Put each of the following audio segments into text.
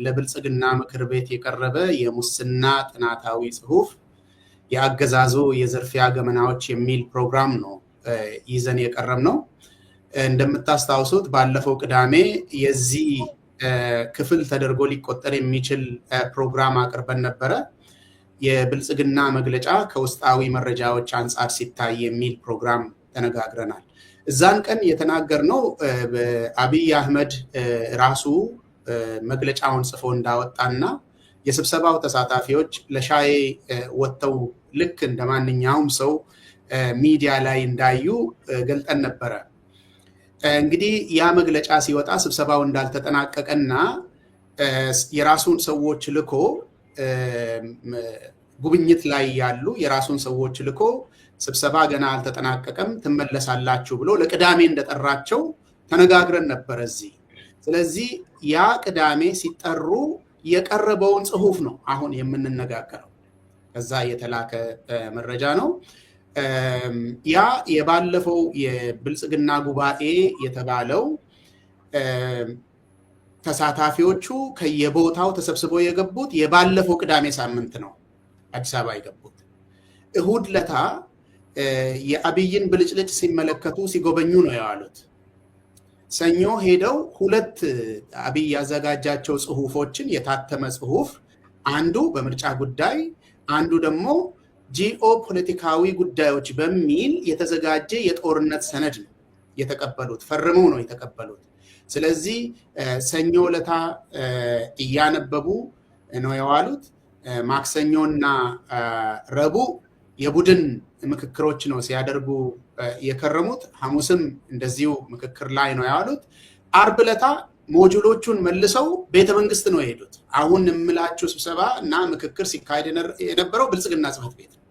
ለብልጽግና ምክር ቤት የቀረበ የሙስና ጥናታዊ ጽሁፍ የአገዛዙ የዝርፊያ ገመናዎች የሚል ፕሮግራም ነው ይዘን የቀረብነው። እንደምታስታውሱት ባለፈው ቅዳሜ የዚህ ክፍል ተደርጎ ሊቆጠር የሚችል ፕሮግራም አቅርበን ነበረ። የብልጽግና መግለጫ ከውስጣዊ መረጃዎች አንጻር ሲታይ የሚል ፕሮግራም ተነጋግረናል። እዛን ቀን የተናገርነው አብይ አህመድ ራሱ መግለጫውን ጽፎ እንዳወጣና የስብሰባው ተሳታፊዎች ለሻይ ወጥተው ልክ እንደማንኛውም ሰው ሚዲያ ላይ እንዳዩ ገልጠን ነበረ። እንግዲህ ያ መግለጫ ሲወጣ ስብሰባው እንዳልተጠናቀቀና የራሱን ሰዎች ልኮ ጉብኝት ላይ ያሉ የራሱን ሰዎች ልኮ ስብሰባ ገና አልተጠናቀቀም ትመለሳላችሁ ብሎ ለቅዳሜ እንደጠራቸው ተነጋግረን ነበር እዚህ። ስለዚህ ያ ቅዳሜ ሲጠሩ የቀረበውን ጽሁፍ ነው አሁን የምንነጋገረው። ከዛ የተላከ መረጃ ነው። ያ የባለፈው የብልጽግና ጉባኤ የተባለው ተሳታፊዎቹ ከየቦታው ተሰብስበው የገቡት የባለፈው ቅዳሜ ሳምንት ነው አዲስ አበባ የገቡት። እሁድ ለታ የአብይን ብልጭልጭ ሲመለከቱ ሲጎበኙ ነው የዋሉት። ሰኞ ሄደው ሁለት አብይ ያዘጋጃቸው ጽሁፎችን የታተመ ጽሁፍ፣ አንዱ በምርጫ ጉዳይ አንዱ ደግሞ ጂኦ ፖለቲካዊ ጉዳዮች በሚል የተዘጋጀ የጦርነት ሰነድ ነው የተቀበሉት። ፈርመው ነው የተቀበሉት። ስለዚህ ሰኞ ለታ እያነበቡ ነው የዋሉት። ማክሰኞና ረቡዕ የቡድን ምክክሮች ነው ሲያደርጉ የከረሙት። ሐሙስም እንደዚሁ ምክክር ላይ ነው ያሉት። አርብ ለታ ሞጁሎቹን መልሰው ቤተ መንግስት ነው የሄዱት። አሁን የምላችሁ ስብሰባ እና ምክክር ሲካሄድ የነበረው ብልጽግና ጽሕፈት ቤት ነው።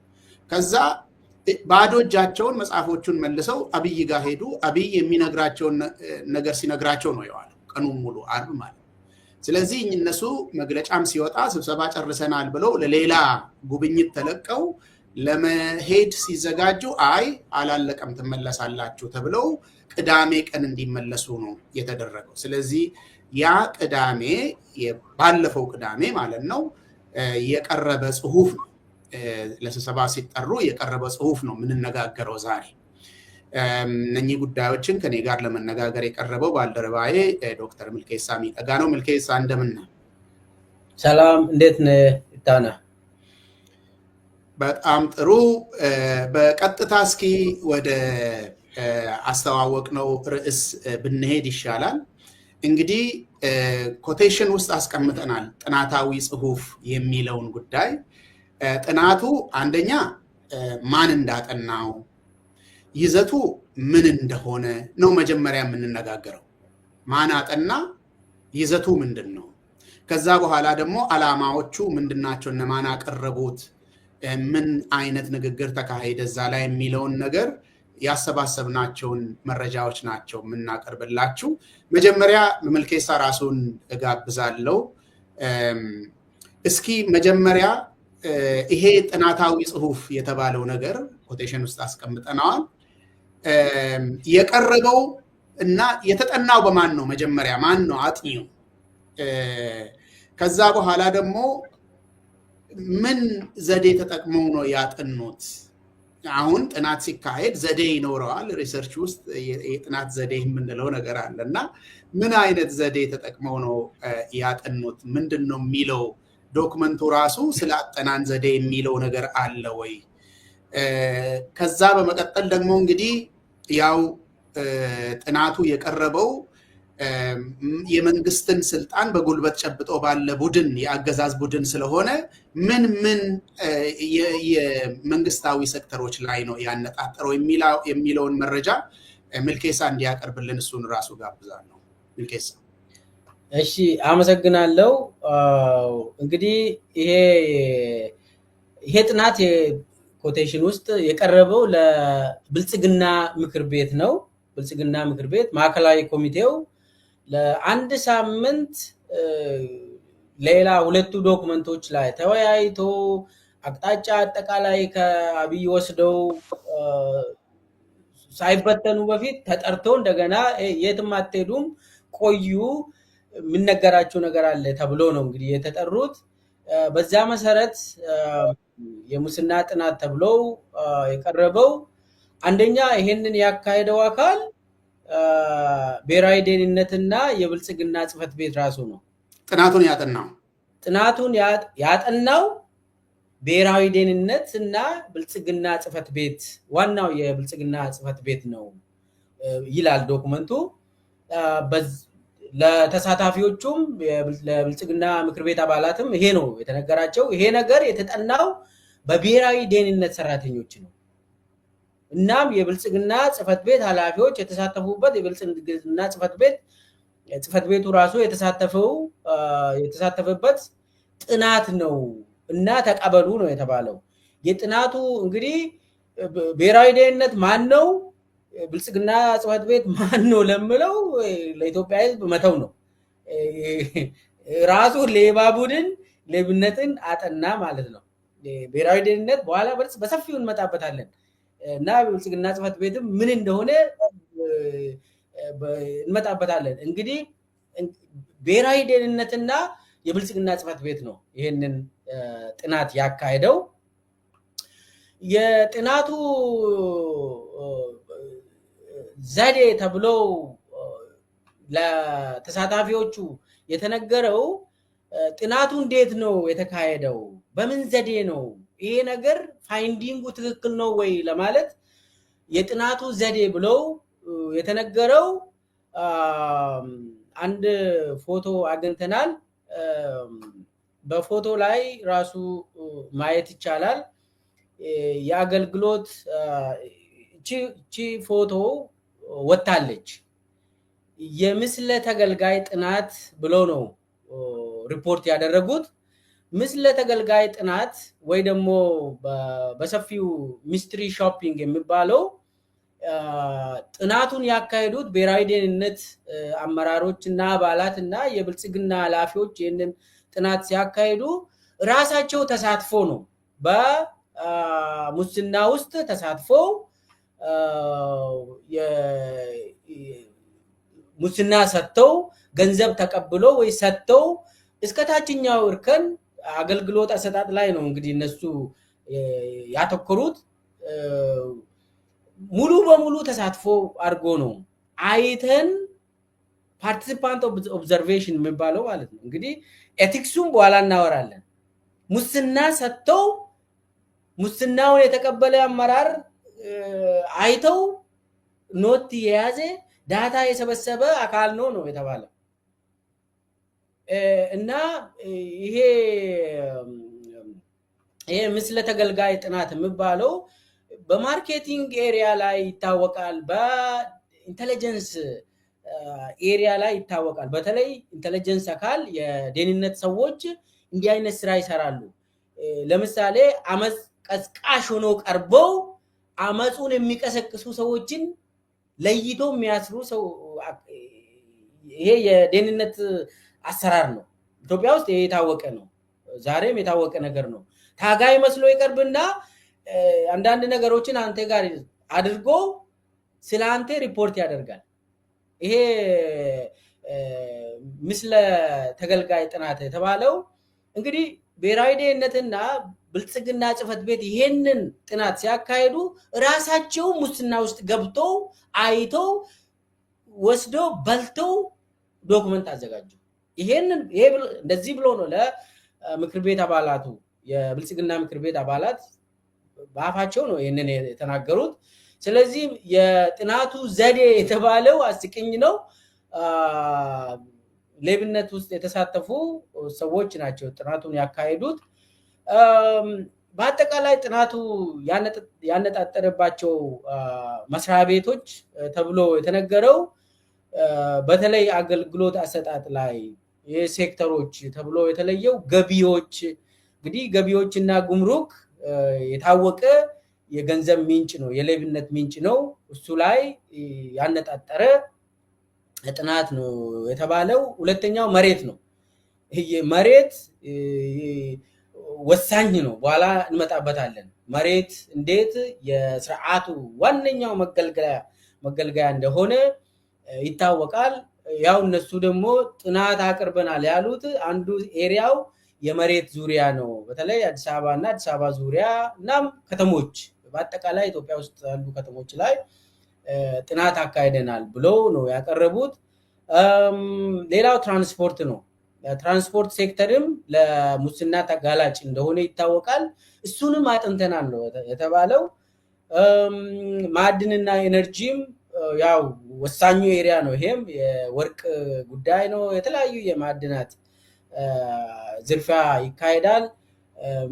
ከዛ ባዶ እጃቸውን መጽሐፎቹን መልሰው አብይ ጋር ሄዱ። አብይ የሚነግራቸውን ነገር ሲነግራቸው ነው የዋለው ቀኑን ሙሉ አርብ ማለት። ስለዚህ እነሱ መግለጫም ሲወጣ ስብሰባ ጨርሰናል ብለው ለሌላ ጉብኝት ተለቀው ለመሄድ ሲዘጋጁ አይ አላለቀም ትመለሳላችሁ ተብለው ቅዳሜ ቀን እንዲመለሱ ነው የተደረገው። ስለዚህ ያ ቅዳሜ ባለፈው ቅዳሜ ማለት ነው የቀረበ ጽሁፍ ነው። ለስብሰባ ሲጠሩ የቀረበ ጽሁፍ ነው የምንነጋገረው ዛሬ። እነኚህ ጉዳዮችን ከኔ ጋር ለመነጋገር የቀረበው ባልደረባዬ ዶክተር ሚልኬሳ ሚደጋ ነው። ሚልኬሳ እንደምን ነህ? ሰላም፣ እንዴት ነህ ይታና? በጣም ጥሩ። በቀጥታ እስኪ ወደ አስተዋወቅነው ርዕስ ብንሄድ ይሻላል። እንግዲህ ኮቴሽን ውስጥ አስቀምጠናል ጥናታዊ ጽሁፍ የሚለውን ጉዳይ። ጥናቱ አንደኛ ማን እንዳጠናው፣ ይዘቱ ምን እንደሆነ ነው መጀመሪያ የምንነጋገረው። ማን አጠና፣ ይዘቱ ምንድን ነው? ከዛ በኋላ ደግሞ ዓላማዎቹ ምንድናቸው፣ እነማን አቀረቡት፣ ምን አይነት ንግግር ተካሄደ እዛ ላይ የሚለውን ነገር ያሰባሰብናቸውን መረጃዎች ናቸው የምናቀርብላችሁ። መጀመሪያ ሚልኬሳ ራሱን እጋብዛለሁ። እስኪ መጀመሪያ ይሄ ጥናታዊ ጽሁፍ የተባለው ነገር ኮቴሽን ውስጥ አስቀምጠነዋል። የቀረበው እና የተጠናው በማን ነው? መጀመሪያ ማን ነው አጥኚው? ከዛ በኋላ ደግሞ ምን ዘዴ ተጠቅመው ነው ያጠኑት? አሁን ጥናት ሲካሄድ ዘዴ ይኖረዋል። ሪሰርች ውስጥ የጥናት ዘዴ የምንለው ነገር አለ እና ምን አይነት ዘዴ ተጠቅመው ነው ያጠኑት? ምንድን ነው የሚለው ዶክመንቱ ራሱ ስለ አጠናን ዘዴ የሚለው ነገር አለ ወይ? ከዛ በመቀጠል ደግሞ እንግዲህ ያው ጥናቱ የቀረበው የመንግስትን ስልጣን በጉልበት ጨብጦ ባለ ቡድን የአገዛዝ ቡድን ስለሆነ ምን የመንግስታዊ ሴክተሮች ላይ ነው ያነጣጠረው የሚለውን መረጃ ሚልኬሳ እንዲያቀርብልን እሱን ራሱ ጋብዛለሁ። ሚልኬሳ። እሺ፣ አመሰግናለሁ። እንግዲህ ይሄ ጥናት ኮቴሽን ውስጥ የቀረበው ለብልጽግና ምክር ቤት ነው። ብልጽግና ምክር ቤት ማዕከላዊ ኮሚቴው ለአንድ ሳምንት ሌላ ሁለቱ ዶክመንቶች ላይ ተወያይቶ አቅጣጫ አጠቃላይ ከአብይ ወስደው ሳይበተኑ በፊት ተጠርቶ እንደገና የትም አትሄዱም ቆዩ የሚነገራቸው ነገር አለ ተብሎ ነው እንግዲህ የተጠሩት። በዛ መሰረት የሙስና ጥናት ተብለው የቀረበው አንደኛ ይሄንን ያካሄደው አካል ብሔራዊ ደህንነትና የብልጽግና ጽሕፈት ቤት ራሱ ነው። ጥናቱን ያጠናው ብሔራዊ ደህንነትና ብልጽግና ጽሕፈት ቤት ዋናው የብልጽግና ጽሕፈት ቤት ነው ይላል ዶክመንቱ። ለተሳታፊዎቹም ለብልጽግና ምክር ቤት አባላትም ይሄ ነው የተነገራቸው። ይሄ ነገር የተጠናው በብሔራዊ ደህንነት ሰራተኞች ነው። እናም የብልጽግና ጽሕፈት ቤት ኃላፊዎች የተሳተፉበት የብልጽግና ጽሕፈት ቤቱ ራሱ የተሳተፈበት ጥናት ነው እና ተቀበሉ ነው የተባለው። የጥናቱ እንግዲህ ብሔራዊ ደህንነት ማን ነው፣ ብልጽግና ጽሕፈት ቤት ማን ነው ለምለው ለኢትዮጵያ ሕዝብ መተው ነው። ራሱ ሌባ ቡድን ሌብነትን አጠና ማለት ነው። ብሔራዊ ደህንነት በኋላ በሰፊው እንመጣበታለን እና ብልጽግና ጽሕፈት ቤትም ምን እንደሆነ እንመጣበታለን። እንግዲህ ብሔራዊ ደህንነትና የብልጽግና ጽሕፈት ቤት ነው ይሄንን ጥናት ያካሄደው። የጥናቱ ዘዴ ተብሎ ለተሳታፊዎቹ የተነገረው ጥናቱ እንዴት ነው የተካሄደው፣ በምን ዘዴ ነው ይሄ ነገር ፋይንዲንጉ ትክክል ነው ወይ ለማለት የጥናቱ ዘዴ ብለው የተነገረው አንድ ፎቶ አግኝተናል። በፎቶ ላይ ራሱ ማየት ይቻላል። የአገልግሎት ቺ ፎቶ ወጣለች። የምስለ ተገልጋይ ጥናት ብለው ነው ሪፖርት ያደረጉት። ምስለ ተገልጋይ ጥናት ወይ ደግሞ በሰፊው ሚስትሪ ሾፒንግ የሚባለው ጥናቱን ያካሄዱት ብሔራዊ ደህንነት አመራሮች እና አባላት እና የብልጽግና ኃላፊዎች ይህንን ጥናት ሲያካሄዱ ራሳቸው ተሳትፎ ነው። በሙስና ውስጥ ተሳትፎ ሙስና ሰጥተው ገንዘብ ተቀብሎ ወይ ሰጥተው እስከ ታችኛው እርከን አገልግሎት አሰጣጥ ላይ ነው እንግዲህ እነሱ ያተኮሩት። ሙሉ በሙሉ ተሳትፎ አድርጎ ነው አይተን ፓርቲሲፓንት ኦብዘርቬሽን የሚባለው ማለት ነው። እንግዲህ ኤቲክሱን በኋላ እናወራለን። ሙስና ሰጥተው ሙስናውን የተቀበለ አመራር አይተው ኖት የያዘ ዳታ የሰበሰበ አካል ነው የተባለው እና ይሄ ምስለ ተገልጋይ ጥናት የሚባለው በማርኬቲንግ ኤሪያ ላይ ይታወቃል፣ በኢንተለጀንስ ኤሪያ ላይ ይታወቃል። በተለይ ኢንተለጀንስ አካል የደህንነት ሰዎች እንዲህ አይነት ስራ ይሰራሉ። ለምሳሌ አመጽ ቀስቃሽ ሆኖ ቀርበው አመጹን የሚቀሰቅሱ ሰዎችን ለይቶ የሚያስሩ ሰው ይሄ የደህንነት አሰራር ነው። ኢትዮጵያ ውስጥ ይሄ የታወቀ ነው። ዛሬም የታወቀ ነገር ነው። ታጋይ መስሎ ይቀርብና አንዳንድ ነገሮችን አንተ ጋር አድርጎ ስለ አንተ ሪፖርት ያደርጋል። ይሄ ምስለ ተገልጋይ ጥናት የተባለው እንግዲህ ብሔራዊ ደህንነትና ብልጽግና ጽሕፈት ቤት ይሄንን ጥናት ሲያካሂዱ ራሳቸው ሙስና ውስጥ ገብተው አይተው ወስደው በልተው ዶክመንት አዘጋጁ። ይሄ እንደዚህ ብሎ ነው ለምክር ቤት አባላቱ የብልጽግና ምክር ቤት አባላት በአፋቸው ነው ይሄንን የተናገሩት። ስለዚህ የጥናቱ ዘዴ የተባለው አስቂኝ ነው። ሌብነት ውስጥ የተሳተፉ ሰዎች ናቸው ጥናቱን ያካሄዱት። በአጠቃላይ ጥናቱ ያነጣጠረባቸው መስሪያ ቤቶች ተብሎ የተነገረው በተለይ አገልግሎት አሰጣጥ ላይ የሴክተሮች ተብሎ የተለየው ገቢዎች፣ እንግዲህ ገቢዎችና ጉምሩክ የታወቀ የገንዘብ ምንጭ ነው፣ የሌብነት ምንጭ ነው። እሱ ላይ ያነጣጠረ ጥናት ነው የተባለው። ሁለተኛው መሬት ነው። መሬት ወሳኝ ነው፣ በኋላ እንመጣበታለን። መሬት እንዴት የስርዓቱ ዋነኛው መገልገያ እንደሆነ ይታወቃል። ያው እነሱ ደግሞ ጥናት አቅርበናል ያሉት አንዱ ኤሪያው የመሬት ዙሪያ ነው። በተለይ አዲስ አበባ እና አዲስ አበባ ዙሪያ እናም ከተሞች በአጠቃላይ ኢትዮጵያ ውስጥ ያሉ ከተሞች ላይ ጥናት አካሂደናል ብለው ነው ያቀረቡት። ሌላው ትራንስፖርት ነው። ትራንስፖርት ሴክተርም ለሙስና ተጋላጭ እንደሆነ ይታወቃል። እሱንም አጥንተናል ነው የተባለው። ማዕድንና ኤነርጂም ያው ወሳኙ ኤሪያ ነው። ይሄም የወርቅ ጉዳይ ነው። የተለያዩ የማዕድናት ዝርፊያ ይካሄዳል።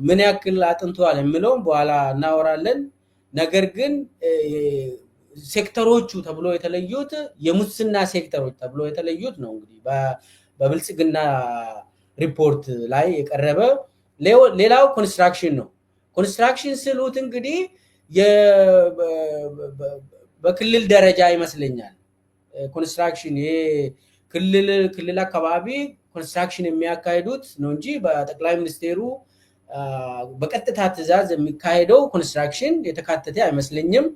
ምን ያክል አጥንቷል የሚለውም በኋላ እናወራለን። ነገር ግን ሴክተሮቹ ተብሎ የተለዩት የሙስና ሴክተሮች ተብሎ የተለዩት ነው እንግዲህ በብልጽግና ሪፖርት ላይ የቀረበ። ሌላው ኮንስትራክሽን ነው። ኮንስትራክሽን ስሉት እንግዲህ በክልል ደረጃ ይመስለኛል። ኮንስትራክሽን ክልል አካባቢ ኮንስትራክሽን የሚያካሂዱት ነው እንጂ በጠቅላይ ሚኒስቴሩ በቀጥታ ትዕዛዝ የሚካሄደው ኮንስትራክሽን የተካተተ አይመስለኝም።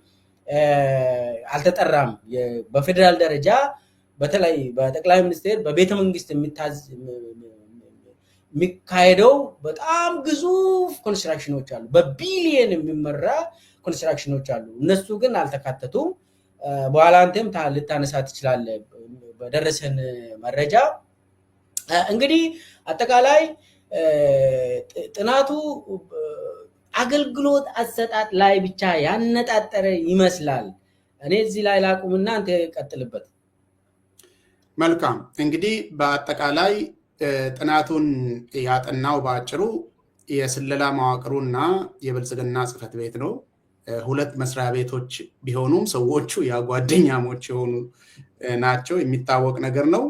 አልተጠራም። በፌደራል ደረጃ በተለይ በጠቅላይ ሚኒስቴር በቤተ መንግስት የሚካሄደው በጣም ግዙፍ ኮንስትራክሽኖች አሉ። በቢሊየን የሚመራ ኮንስትራክሽኖች አሉ። እነሱ ግን አልተካተቱም። በኋላ አንተም ልታነሳ ትችላለህ በደረሰን መረጃ። እንግዲህ አጠቃላይ ጥናቱ አገልግሎት አሰጣጥ ላይ ብቻ ያነጣጠረ ይመስላል። እኔ እዚህ ላይ ላቁምና አንተ ቀጥልበት። መልካም። እንግዲህ በአጠቃላይ ጥናቱን ያጠናው በአጭሩ የስለላ መዋቅሩና የብልጽግና ጽሕፈት ቤት ነው። ሁለት መስሪያ ቤቶች ቢሆኑም ሰዎቹ ጓደኛሞች የሆኑ ናቸው። የሚታወቅ ነገር ነው።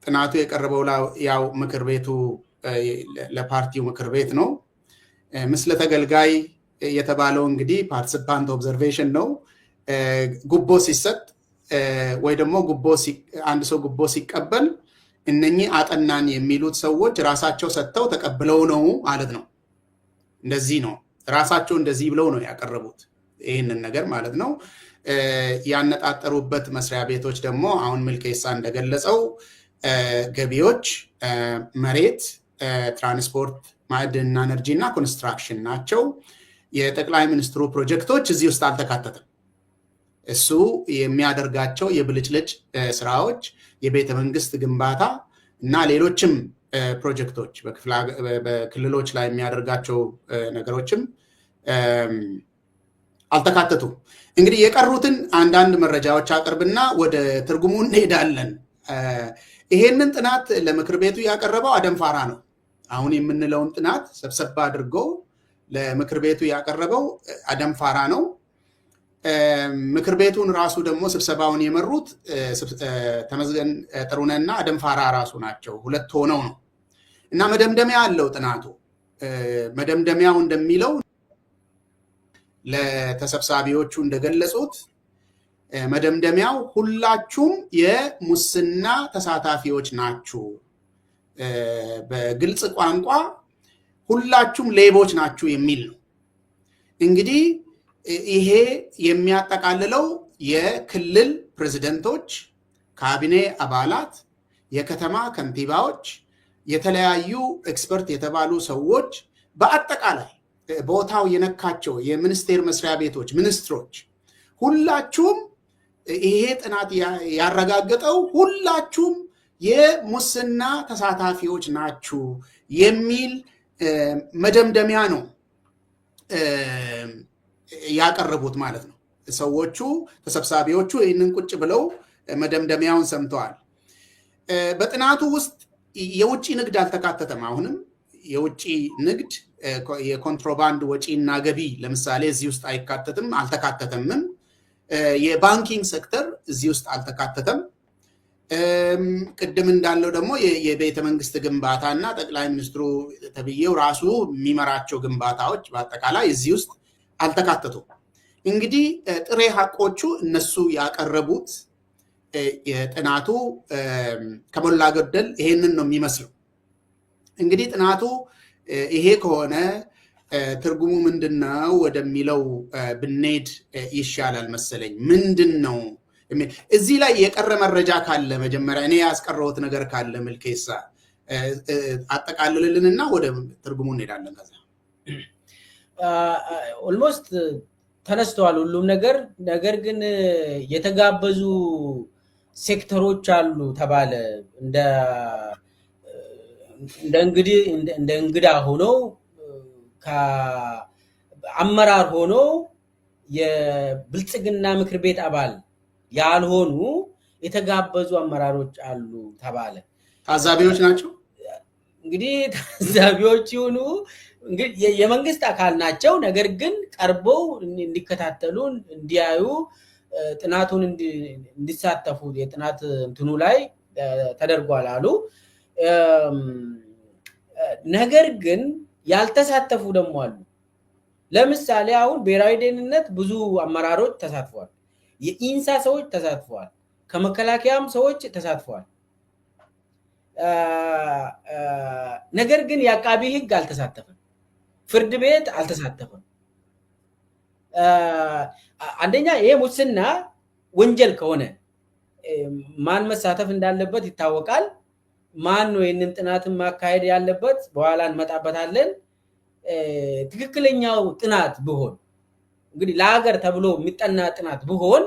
ጥናቱ የቀረበው ያው ምክር ቤቱ ለፓርቲው ምክር ቤት ነው። ምስለ ተገልጋይ የተባለው እንግዲህ ፓርቲሲፓንት ኦብዘርቬሽን ነው። ጉቦ ሲሰጥ ወይ ደግሞ አንድ ሰው ጉቦ ሲቀበል እነኚህ አጠናን የሚሉት ሰዎች ራሳቸው ሰጥተው ተቀብለው ነው ማለት ነው። እንደዚህ ነው። ራሳቸው እንደዚህ ብለው ነው ያቀረቡት ይህንን ነገር ማለት ነው። ያነጣጠሩበት መስሪያ ቤቶች ደግሞ አሁን ምልኬሳ እንደገለጸው ገቢዎች፣ መሬት፣ ትራንስፖርት፣ ማዕድንና ኤነርጂ እና ኮንስትራክሽን ናቸው። የጠቅላይ ሚኒስትሩ ፕሮጀክቶች እዚህ ውስጥ አልተካተተም። እሱ የሚያደርጋቸው የብልጭልጭ ስራዎች፣ የቤተ መንግስት ግንባታ እና ሌሎችም ፕሮጀክቶች በክልሎች ላይ የሚያደርጋቸው ነገሮችም አልተካተቱም። እንግዲህ የቀሩትን አንዳንድ መረጃዎች አቅርብና ወደ ትርጉሙ እንሄዳለን። ይሄንን ጥናት ለምክር ቤቱ ያቀረበው አደንፋራ ነው። አሁን የምንለውን ጥናት ሰብሰብ አድርጎ ለምክር ቤቱ ያቀረበው አደንፋራ ነው። ምክር ቤቱን ራሱ ደግሞ ስብሰባውን የመሩት ተመስገን ጥሩነህና አደንፋራ ራሱ ናቸው። ሁለት ሆነው ነው እና መደምደሚያ አለው ጥናቱ። መደምደሚያው እንደሚለው ለተሰብሳቢዎቹ እንደገለጹት መደምደሚያው ሁላችሁም የሙስና ተሳታፊዎች ናችሁ፣ በግልጽ ቋንቋ ሁላችሁም ሌቦች ናችሁ የሚል ነው። እንግዲህ ይሄ የሚያጠቃልለው የክልል ፕሬዝደንቶች፣ ካቢኔ አባላት፣ የከተማ ከንቲባዎች፣ የተለያዩ ኤክስፐርት የተባሉ ሰዎች፣ በአጠቃላይ ቦታው የነካቸው የሚኒስቴር መስሪያ ቤቶች ሚኒስትሮች፣ ሁላችሁም ይሄ ጥናት ያረጋገጠው ሁላችሁም የሙስና ተሳታፊዎች ናችሁ የሚል መደምደሚያ ነው ያቀረቡት ማለት ነው። ሰዎቹ ተሰብሳቢዎቹ ይህንን ቁጭ ብለው መደምደሚያውን ሰምተዋል። በጥናቱ ውስጥ የውጭ ንግድ አልተካተተም። አሁንም የውጭ ንግድ የኮንትሮባንድ ወጪና ገቢ ለምሳሌ እዚህ ውስጥ አይካተትም፣ አልተካተተምም። የባንኪንግ ሴክተር እዚህ ውስጥ አልተካተተም። ቅድም እንዳለው ደግሞ የቤተ መንግስት ግንባታ እና ጠቅላይ ሚኒስትሩ ተብዬው ራሱ የሚመራቸው ግንባታዎች በአጠቃላይ እዚህ ውስጥ አልተካተቱም። እንግዲህ ጥሬ ሀቆቹ እነሱ ያቀረቡት የጥናቱ ከሞላ ጎደል ይሄንን ነው የሚመስለው። እንግዲህ ጥናቱ ይሄ ከሆነ ትርጉሙ ምንድነው ወደሚለው ብንሄድ ይሻላል መሰለኝ። ምንድን ነው እዚህ ላይ የቀረ መረጃ ካለ መጀመሪያ እኔ ያስቀረውት ነገር ካለ ምልኬሳ አጠቃልልልንና ወደ ትርጉሙ እንሄዳለን። ከዛ ኦልሞስት ተነስተዋል ሁሉም ነገር ግን የተጋበዙ ሴክተሮች አሉ ተባለ። እንደ እንግዳ ሆኖ ከአመራር ሆኖ የብልጽግና ምክር ቤት አባል ያልሆኑ የተጋበዙ አመራሮች አሉ ተባለ። ታዛቢዎች ናቸው እንግዲህ ታዛቢዎች ይሁኑ እንግዲህ የመንግስት አካል ናቸው። ነገር ግን ቀርበው እንዲከታተሉ እንዲያዩ ጥናቱን እንዲሳተፉ የጥናት እንትኑ ላይ ተደርጓል አሉ። ነገር ግን ያልተሳተፉ ደግሞ አሉ። ለምሳሌ አሁን ብሔራዊ ደህንነት ብዙ አመራሮች ተሳትፈዋል። የኢንሳ ሰዎች ተሳትፈዋል። ከመከላከያም ሰዎች ተሳትፈዋል። ነገር ግን የአቃቢ ህግ አልተሳተፈም። ፍርድ ቤት አልተሳተፈም። አንደኛ ይሄ ሙስና ወንጀል ከሆነ ማን መሳተፍ እንዳለበት ይታወቃል። ማን ነው ይህንን ጥናትን ማካሄድ ያለበት በኋላ እንመጣበታለን። ትክክለኛው ጥናት ቢሆን እንግዲህ ለሀገር ተብሎ የሚጠና ጥናት ቢሆን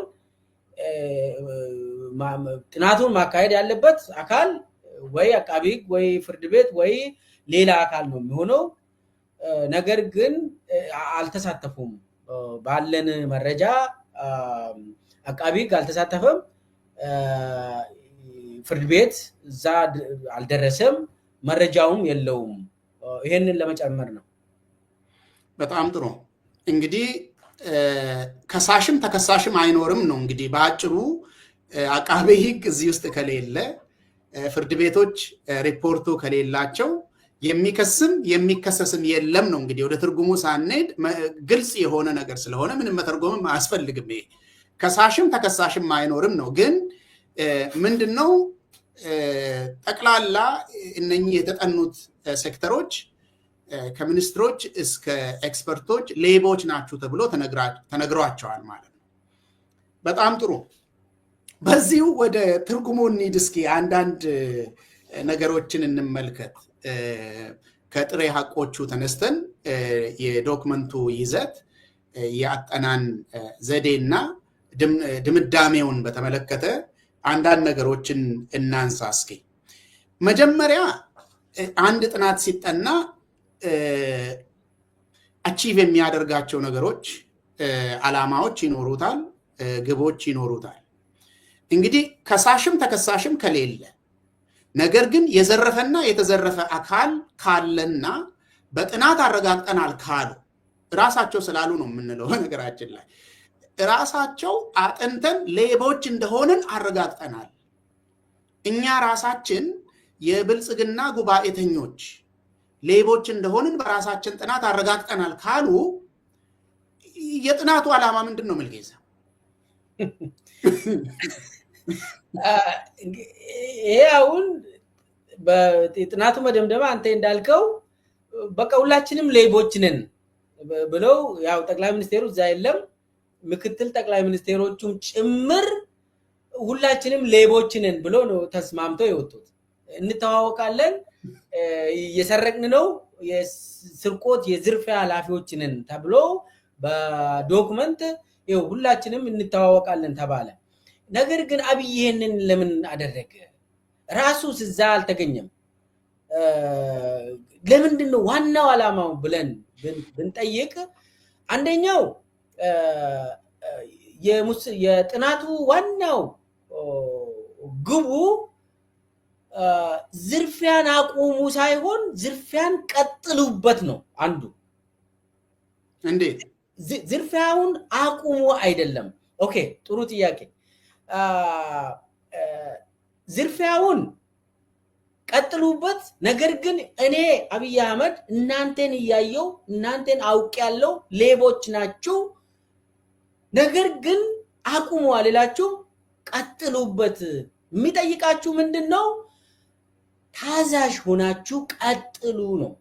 ጥናቱን ማካሄድ ያለበት አካል ወይ አቃቢ ህግ ወይ ፍርድ ቤት ወይ ሌላ አካል ነው የሚሆነው። ነገር ግን አልተሳተፉም። ባለን መረጃ አቃቢ ህግ አልተሳተፈም። ፍርድ ቤት እዛ አልደረሰም። መረጃውም የለውም። ይሄንን ለመጨመር ነው። በጣም ጥሩ። እንግዲህ ከሳሽም ተከሳሽም አይኖርም ነው እንግዲህ በአጭሩ። አቃቤ ህግ እዚህ ውስጥ ከሌለ፣ ፍርድ ቤቶች ሪፖርቱ ከሌላቸው የሚከስም የሚከሰስም የለም ነው እንግዲህ። ወደ ትርጉሙ ሳንሄድ ግልጽ የሆነ ነገር ስለሆነ ምንም መተርጎምም አያስፈልግም። ይሄ ከሳሽም ተከሳሽም አይኖርም ነው። ግን ምንድነው ጠቅላላ እነኚህ የተጠኑት ሴክተሮች ከሚኒስትሮች እስከ ኤክስፐርቶች ሌቦች ናችሁ ተብሎ ተነግሯቸዋል ማለት ነው። በጣም ጥሩ። በዚሁ ወደ ትርጉሙ እንሂድ እስኪ። አንዳንድ ነገሮችን እንመልከት። ከጥሬ ሀቆቹ ተነስተን የዶክመንቱ ይዘት፣ የአጠናን ዘዴና ድምዳሜውን በተመለከተ አንዳንድ ነገሮችን እናንሳ እስኪ። መጀመሪያ አንድ ጥናት ሲጠና አቺቭ የሚያደርጋቸው ነገሮች፣ ዓላማዎች ይኖሩታል፣ ግቦች ይኖሩታል። እንግዲህ ከሳሽም ተከሳሽም ከሌለ፣ ነገር ግን የዘረፈና የተዘረፈ አካል ካለና በጥናት አረጋግጠናል ካሉ፣ ራሳቸው ስላሉ ነው የምንለው። ነገራችን ላይ ራሳቸው አጥንተን ሌቦች እንደሆንን አረጋግጠናል፣ እኛ ራሳችን የብልጽግና ጉባኤተኞች ሌቦች እንደሆንን በራሳችን ጥናት አረጋግጠናል ካሉ የጥናቱ ዓላማ ምንድን ነው? ምልጌዛ ይሄ አሁን በጥናቱ መደምደማ አንተ እንዳልከው በቃ ሁላችንም ሌቦች ነን ብለው፣ ያው ጠቅላይ ሚኒስቴሩ እዛ የለም፣ ምክትል ጠቅላይ ሚኒስቴሮቹም ጭምር ሁላችንም ሌቦች ነን ብሎ ነው ተስማምተው የወጡት። እንተዋወቃለን፣ እየሰረቅን ነው፣ የስርቆት የዝርፊያ ኃላፊዎች ነን ተብሎ በዶክመንት ይኸው ሁላችንም እንተዋወቃለን ተባለ። ነገር ግን አብይ ይሄንን ለምን አደረገ? ራሱ እዛ አልተገኘም። ለምንድን ነው ዋናው ዓላማው ብለን ብንጠይቅ፣ አንደኛው የጥናቱ ዋናው ግቡ ዝርፊያን አቁሙ ሳይሆን ዝርፊያን ቀጥሉበት ነው። አንዱ እንዴት ዝርፊያውን አቁሙ አይደለም። ኦኬ፣ ጥሩ ጥያቄ። ዝርፊያውን ቀጥሉበት፣ ነገር ግን እኔ አብይ አህመድ እናንተን እያየው እናንተን አውቅ ያለው ሌቦች ናችሁ፣ ነገር ግን አቁሙ አልላችሁ፣ ቀጥሉበት። የሚጠይቃችሁ ምንድን ነው? ታዛዥ ሆናችሁ ቀጥሉ ነው።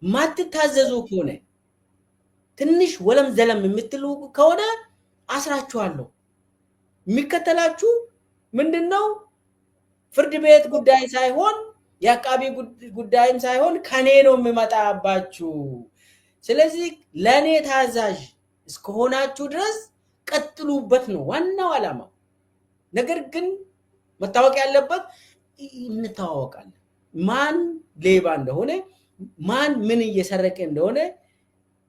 ማትታዘዙ ከሆነ ትንሽ ወለም ዘለም የምትሉ ከሆነ አስራችኋለሁ። የሚከተላችሁ ምንድነው? ፍርድ ቤት ጉዳይ ሳይሆን የአቃቢ ጉዳይም ሳይሆን ከኔ ነው የሚመጣባችሁ። ስለዚህ ለኔ ታዛዥ እስከሆናችሁ ድረስ ቀጥሉበት ነው ዋናው ዓላማ። ነገር ግን መታወቅ ያለበት እንተዋወቃለን። ማን ሌባ እንደሆነ፣ ማን ምን እየሰረቀ እንደሆነ፣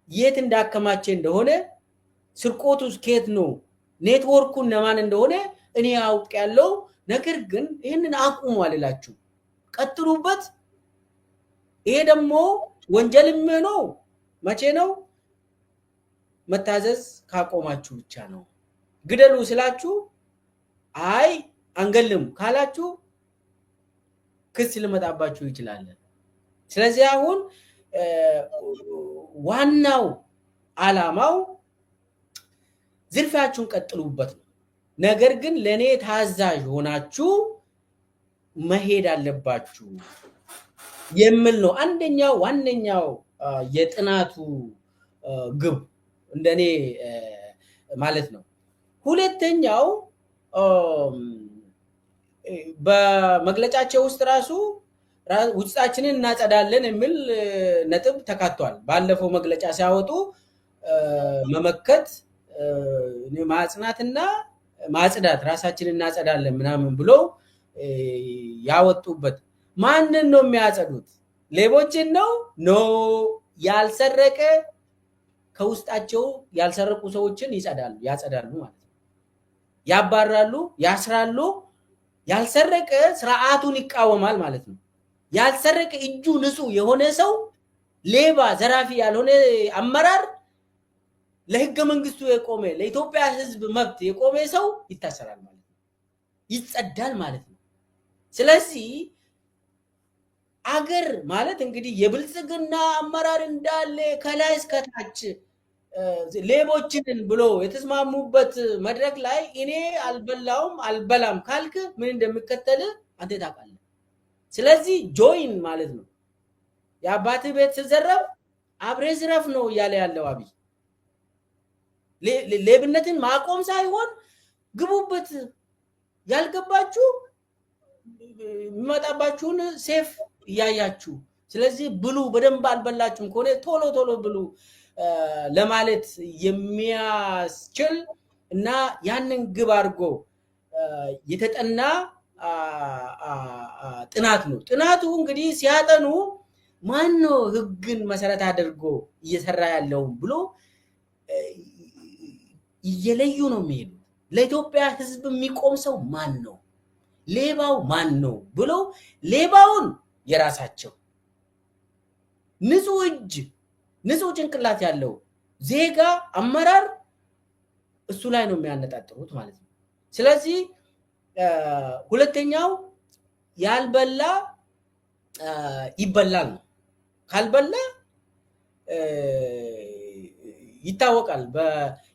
የት እንዳከማቸ እንደሆነ፣ ስርቆቱ ከየት ነው፣ ኔትወርኩ ለማን እንደሆነ እኔ አውቅ ያለው። ነገር ግን ይሄንን አቁሙ አልላችሁ፣ ቀጥሉበት። ይሄ ደግሞ ወንጀልም ነው መቼ ነው? መታዘዝ ካቆማችሁ ብቻ ነው። ግደሉ ስላችሁ አይ አንገልም ካላችሁ ክስ ሊመጣባችሁ ይችላል። ስለዚህ አሁን ዋናው ዓላማው ዝርፊያችሁን ቀጥሉበት ነው። ነገር ግን ለኔ ታዛዥ ሆናችሁ መሄድ አለባችሁ የሚል ነው አንደኛው ዋነኛው የጥናቱ ግብ እንደኔ ማለት ነው። ሁለተኛው በመግለጫቸው ውስጥ ራሱ ውስጣችንን እናጸዳለን የሚል ነጥብ ተካቷል። ባለፈው መግለጫ ሲያወጡ መመከት፣ ማጽናትና ማጽዳት ራሳችንን እናጸዳለን ምናምን ብሎ ያወጡበት። ማንን ነው የሚያጸዱት? ሌቦችን ነው? ኖ፣ ያልሰረቀ ከውስጣቸው ያልሰረቁ ሰዎችን ያጸዳሉ ማለት ነው። ያባራሉ፣ ያስራሉ። ያልሰረቀ ስርዓቱን ይቃወማል ማለት ነው። ያልሰረቀ እጁ ንጹህ የሆነ ሰው፣ ሌባ ዘራፊ ያልሆነ አመራር፣ ለህገ መንግስቱ የቆመ ለኢትዮጵያ ህዝብ መብት የቆመ ሰው ይታሰራል ማለት ነው፣ ይጸዳል ማለት ነው። ስለዚህ አገር ማለት እንግዲህ የብልጽግና አመራር እንዳለ ከላይ እስከ ታች ሌቦችን ብሎ የተስማሙበት መድረክ ላይ እኔ አልበላውም አልበላም ካልክ ምን እንደሚከተል አንተ ታውቃለህ። ስለዚህ ጆይን ማለት ነው። የአባትህ ቤት ሲዘረፍ አብሬ ዝረፍ ነው እያለ ያለው አብይ። ሌብነትን ማቆም ሳይሆን ግቡበት፣ ያልገባችሁ የሚመጣባችሁን ሴፍ እያያችሁ፣ ስለዚህ ብሉ፣ በደንብ አልበላችሁም ከሆነ ቶሎ ቶሎ ብሉ ለማለት የሚያስችል እና ያንን ግብ አድርጎ የተጠና ጥናት ነው። ጥናቱ እንግዲህ ሲያጠኑ ማን ነው ህግን መሰረት አድርጎ እየሰራ ያለው ብሎ እየለዩ ነው የሚሄዱት። ለኢትዮጵያ ህዝብ የሚቆም ሰው ማን ነው፣ ሌባው ማን ነው ብሎ ሌባውን የራሳቸው ንጹህ እጅ ንጹህ ጭንቅላት ያለው ዜጋ አመራር እሱ ላይ ነው የሚያነጣጥሩት ማለት ነው። ስለዚህ ሁለተኛው ያልበላ ይበላል ነው። ካልበላ ይታወቃል።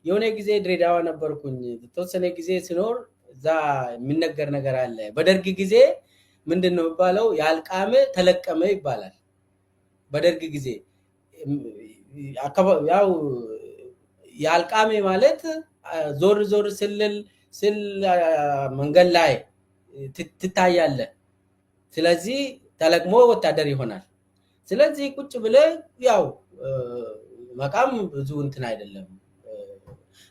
የሆነ ጊዜ ድሬዳዋ ነበርኩኝ። ተወሰነ ጊዜ ሲኖር እዛ የሚነገር ነገር አለ። በደርግ ጊዜ ምንድነው የሚባለው? ያልቃመ ተለቀመ ይባላል። በደርግ ጊዜ ያው ያልቃመ ማለት ዞር ዞር ስል መንገድ ላይ ትታያለ። ስለዚህ ተለቅሞ ወታደር ይሆናል። ስለዚህ ቁጭ ብለ ያው መቃም ብዙ እንትን አይደለም።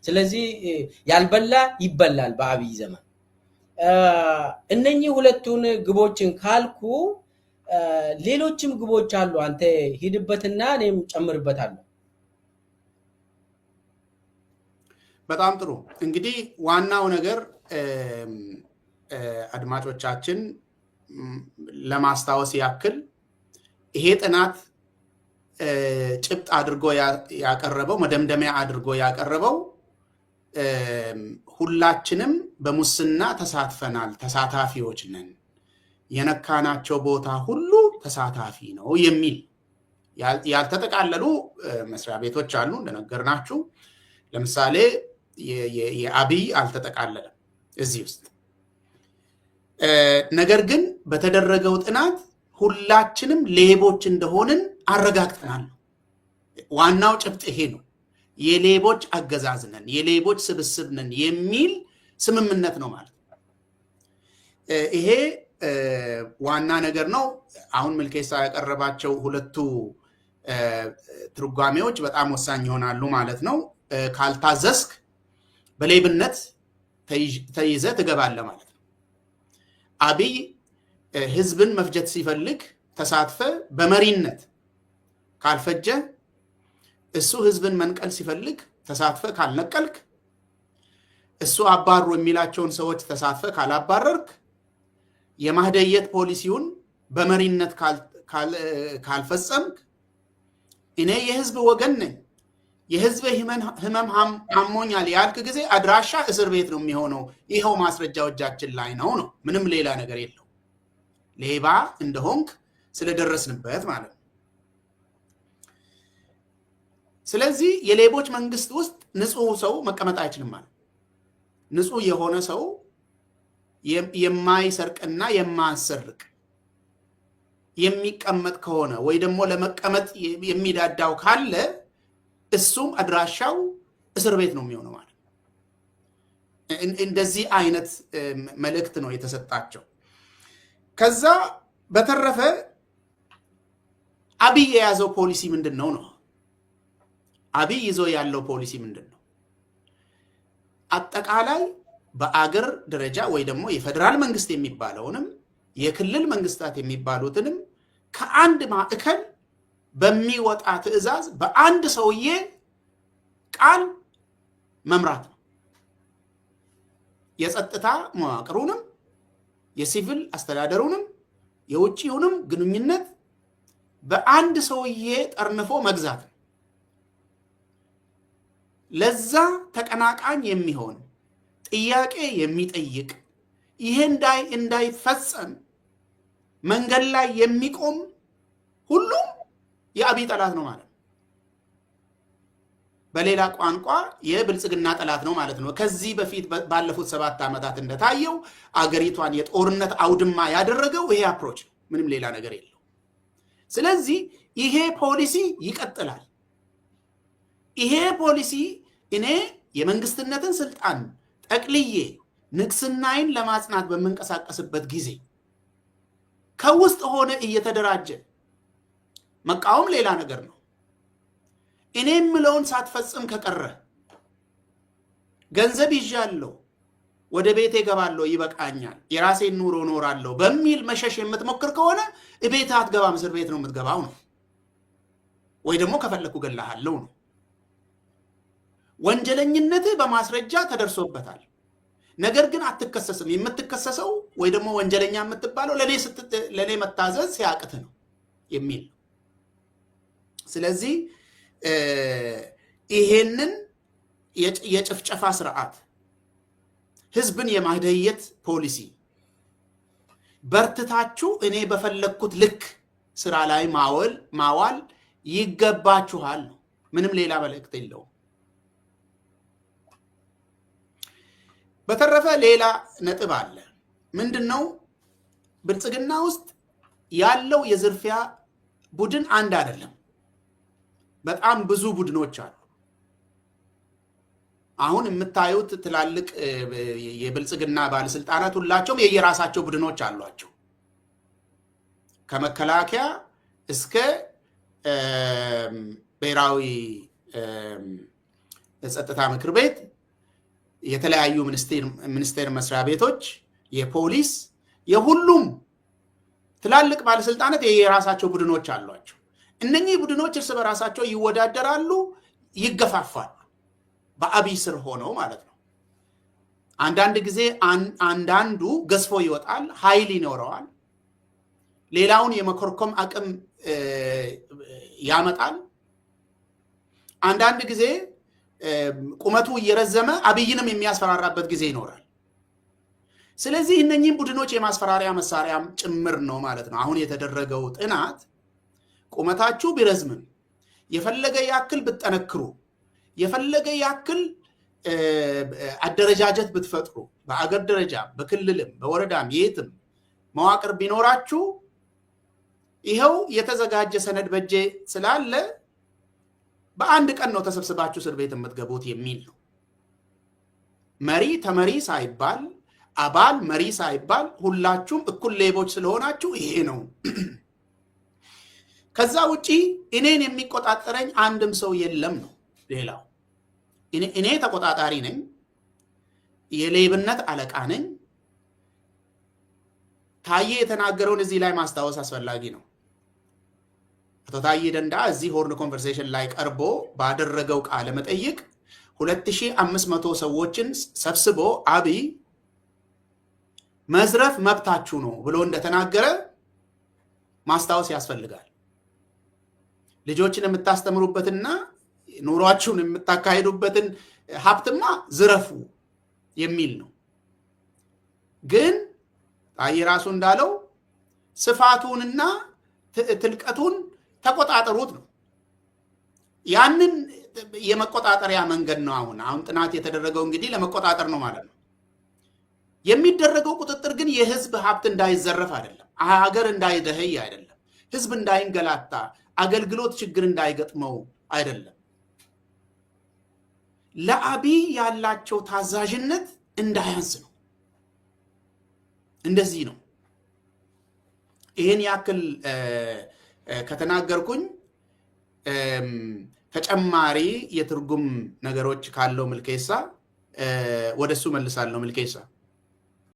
ስለዚህ ያልበላ ይበላል በአብይ ዘመን። እነኚህ ሁለቱን ግቦችን ካልኩ ሌሎችም ግቦች አሉ። አንተ ሂድበትና እኔም ጨምርበታለሁ። በጣም ጥሩ። እንግዲህ ዋናው ነገር አድማጮቻችን ለማስታወስ ያክል ይሄ ጥናት ጭብጥ አድርጎ ያቀረበው መደምደሚያ አድርጎ ያቀረበው ሁላችንም በሙስና ተሳትፈናል፣ ተሳታፊዎች ነን፣ የነካናቸው ቦታ ሁሉ ተሳታፊ ነው የሚል ያልተጠቃለሉ መስሪያ ቤቶች አሉ እንደነገርናችሁ። ለምሳሌ የአብይ አልተጠቃለለም እዚህ ውስጥ። ነገር ግን በተደረገው ጥናት ሁላችንም ሌቦች እንደሆንን አረጋግጠናል። ዋናው ጭብጥ ይሄ ነው። የሌቦች አገዛዝ ነን፣ የሌቦች ስብስብ ነን የሚል ስምምነት ነው ማለት ነው። ይሄ ዋና ነገር ነው። አሁን ምልኬሳ ያቀረባቸው ሁለቱ ትርጓሜዎች በጣም ወሳኝ ይሆናሉ ማለት ነው። ካልታዘዝክ በሌብነት ተይዘ ትገባለህ ማለት ነው። አብይ ህዝብን መፍጀት ሲፈልግ ተሳትፈ በመሪነት ካልፈጀ፣ እሱ ህዝብን መንቀል ሲፈልግ ተሳትፈ ካልነቀልክ፣ እሱ አባሩ የሚላቸውን ሰዎች ተሳትፈ ካላባረርክ፣ የማህደየት ፖሊሲውን በመሪነት ካልፈጸምክ፣ እኔ የህዝብ ወገን ነኝ፣ የህዝብ ህመም አሞኛል ያልክ ጊዜ አድራሻ እስር ቤት ነው የሚሆነው። ይኸው ማስረጃዎቻችን ላይ ነው። ምንም ሌላ ነገር የለው። ሌባ እንደሆንክ ስለደረስንበት ማለት ነው። ስለዚህ የሌቦች መንግስት ውስጥ ንጹህ ሰው መቀመጥ አይችልም ማለት። ንጹህ የሆነ ሰው የማይሰርቅና የማያሰርቅ የሚቀመጥ ከሆነ ወይ ደግሞ ለመቀመጥ የሚዳዳው ካለ እሱም አድራሻው እስር ቤት ነው የሚሆነው ማለት። እንደዚህ አይነት መልእክት ነው የተሰጣቸው። ከዛ በተረፈ አብይ የያዘው ፖሊሲ ምንድን ነው? አብይ ይዞ ያለው ፖሊሲ ምንድን ነው? አጠቃላይ በአገር ደረጃ ወይ ደግሞ የፌደራል መንግስት የሚባለውንም የክልል መንግስታት የሚባሉትንም ከአንድ ማዕከል በሚወጣ ትዕዛዝ በአንድ ሰውዬ ቃል መምራት ነው። የጸጥታ መዋቅሩንም የሲቪል አስተዳደሩንም የውጭውንም ግንኙነት በአንድ ሰውዬ ጠርንፎ መግዛት ነው። ለዛ ተቀናቃኝ የሚሆን ጥያቄ የሚጠይቅ ይሄ እንዳይፈጸም መንገድ ላይ የሚቆም ሁሉም የአብይ ጠላት ነው ማለት ነው። በሌላ ቋንቋ የብልጽግና ጠላት ነው ማለት ነው። ከዚህ በፊት ባለፉት 7 ዓመታት እንደታየው አገሪቷን የጦርነት አውድማ ያደረገው ይሄ አፕሮች ነው። ምንም ሌላ ነገር የለው። ስለዚህ ይሄ ፖሊሲ ይቀጥላል። ይሄ ፖሊሲ እኔ የመንግስትነትን ስልጣን ጠቅልዬ ንግስናዬን ለማጽናት በመንቀሳቀስበት ጊዜ ከውስጥ ሆነ እየተደራጀ መቃወም ሌላ ነገር ነው። እኔ የምለውን ሳትፈጽም ከቀረ ገንዘብ ይዣለሁ፣ ወደ ቤቴ እገባለሁ፣ ይበቃኛል፣ የራሴን ኑሮ እኖራለሁ በሚል መሸሽ የምትሞክር ከሆነ ቤት አትገባም፣ እስር ቤት ነው የምትገባው ነው። ወይ ደግሞ ከፈለኩ ገላሃለሁ ነው። ወንጀለኝነት በማስረጃ ተደርሶበታል። ነገር ግን አትከሰስም። የምትከሰሰው ወይ ደግሞ ወንጀለኛ የምትባለው ለኔ መታዘዝ ሲያቅት ነው የሚል። ስለዚህ ይሄንን የጭፍጨፋ ስርዓት፣ ህዝብን የማህደየት ፖሊሲ በርትታችሁ እኔ በፈለግኩት ልክ ስራ ላይ ማዋል ይገባችኋል ነው። ምንም ሌላ መልእክት የለውም። በተረፈ ሌላ ነጥብ አለ። ምንድነው? ብልጽግና ውስጥ ያለው የዝርፊያ ቡድን አንድ አይደለም። በጣም ብዙ ቡድኖች አሉ። አሁን የምታዩት ትላልቅ የብልጽግና ባለስልጣናት ሁላቸውም የየራሳቸው ቡድኖች አሏቸው። ከመከላከያ እስከ ብሔራዊ የጸጥታ ምክር ቤት፣ የተለያዩ ሚኒስቴር መስሪያ ቤቶች፣ የፖሊስ፣ የሁሉም ትላልቅ ባለስልጣናት የየራሳቸው ቡድኖች አሏቸው። እነኚህ ቡድኖች እርስ በራሳቸው ይወዳደራሉ፣ ይገፋፋሉ። በአብይ ስር ሆነው ማለት ነው። አንዳንድ ጊዜ አንዳንዱ ገዝፎ ይወጣል፣ ኃይል ይኖረዋል፣ ሌላውን የመኮርኮም አቅም ያመጣል። አንዳንድ ጊዜ ቁመቱ እየረዘመ አብይንም የሚያስፈራራበት ጊዜ ይኖራል። ስለዚህ እነኚህን ቡድኖች የማስፈራሪያ መሳሪያም ጭምር ነው ማለት ነው። አሁን የተደረገው ጥናት ቁመታችሁ ቢረዝምም የፈለገ ያክል ብትጠነክሩ፣ የፈለገ ያክል አደረጃጀት ብትፈጥሩ፣ በአገር ደረጃ በክልልም በወረዳም የትም መዋቅር ቢኖራችሁ ይኸው የተዘጋጀ ሰነድ በጄ ስላለ በአንድ ቀን ነው ተሰብስባችሁ እስር ቤት የምትገቡት የሚል ነው። መሪ ተመሪ ሳይባል አባል መሪ ሳይባል ሁላችሁም እኩል ሌቦች ስለሆናችሁ ይሄ ነው። ከዛ ውጪ እኔን የሚቆጣጠረኝ አንድም ሰው የለም ነው። ሌላው እኔ ተቆጣጣሪ ነኝ፣ የሌብነት አለቃ ነኝ። ታዬ የተናገረውን እዚህ ላይ ማስታወስ አስፈላጊ ነው። አቶ ታዬ ደንደዓ እዚህ ሆርን ኮንቨርሴሽን ላይ ቀርቦ ባደረገው ቃለ መጠይቅ 2500 ሰዎችን ሰብስቦ አብይ መዝረፍ መብታችሁ ነው ብሎ እንደተናገረ ማስታወስ ያስፈልጋል። ልጆችን የምታስተምሩበትና ኑሯችሁን የምታካሂዱበትን ሀብትማ ዝረፉ የሚል ነው። ግን ታዬ ራሱ እንዳለው ስፋቱንና ትልቀቱን ተቆጣጠሩት ነው። ያንን የመቆጣጠሪያ መንገድ ነው። አሁን ጥናት የተደረገው እንግዲህ ለመቆጣጠር ነው ማለት ነው። የሚደረገው ቁጥጥር ግን የህዝብ ሀብት እንዳይዘረፍ አይደለም፣ ሀገር እንዳይደህይ አይደለም፣ ህዝብ እንዳይንገላታ፣ አገልግሎት ችግር እንዳይገጥመው አይደለም። ለአብይ ያላቸው ታዛዥነት እንዳያንስ ነው። እንደዚህ ነው። ይህን ያክል ከተናገርኩኝ ተጨማሪ የትርጉም ነገሮች ካለው ምልኬሳ ወደሱ መልሳለሁ። ምልኬሳ